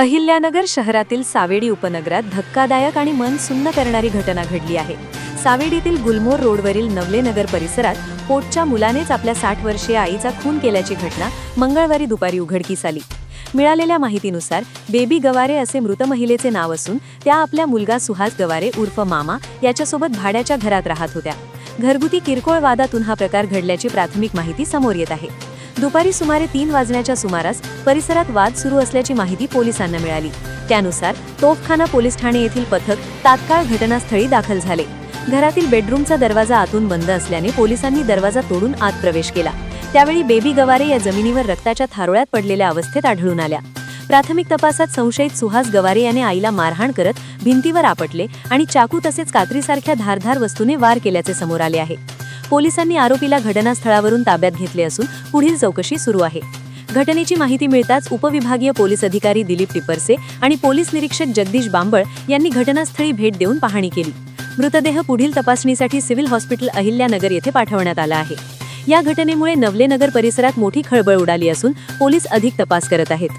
अहिल्यानगर शहरातील सावेडी उपनगरात धक्कादायक आणि मन सुन्न करणारी घटना घडली आहे। सावेडीतील गुलमोर रोडवरील नवलेनगर परिसरात पोटच्या मुलानेच आपल्या 60 वर्षीय आईचा खून केल्याची घटना मंगळवारी दुपारी उघडकीस आली। मिळालेल्या माहितीनुसार बेबी गवारे असे मृत महिलेचे नाव असून त्या आपल्या मुलगा सुहास गवारे उर्फ मामा याच्यासोबत भाड्याच्या घरात राहत होत्या। घरगुती किरकोळ वादातून हा प्रकार घडल्याची प्राथमिक माहिती समोर येत आहे। दुपारी सुमारे 3 वाजण्याच्या सुमारास परिसरात वाद सुरू असल्याची माहिती पोलिसांना मिळाली। त्यानुसार तोफखाना पोलीस ठाणे येथील पथक तात्काळ घटनास्थळी दाखल झाले। घरातील बेडरूमचा दरवाजा आतून बंद असल्याने पोलिसांनी दरवाजा तोडून आत प्रवेश केला। त्यावेळी बेबी गवारे या जमिनीवर रक्ताच्या थारोळ्यात पडलेल्या अवस्थेत आढळून आल्या। प्राथमिक तपासात संशयित सुहास गवारे याने आईला मारहाण करत भिंतीवर आपटले आणि चाकू तसेच कात्रीसारख्या धारदार वस्तूने वार केल्याचे समोर आले आहे। पोलिसांनी आरोपीला घटनास्थळावरून ताब्यात घेतले असून पुढील चौकशी सुरू आहे। घटनेची माहिती मिळताच उपविभागीय पोलीस अधिकारी दिलीप टिपरसे आणि पोलीस निरीक्षक जगदीश बांबळ यांनी घटनास्थळी भेट देऊन पाहणी केली। मृतदेह पुढील तपासणीसाठी सिव्हिल हॉस्पिटल अहिल्यानगर येथे पाठवण्यात आला आहे। या घटनेमुळे नवलेनगर परिसरात मोठी खळबळ उडाली असून पोलीस अधिक तपास करत आहेत।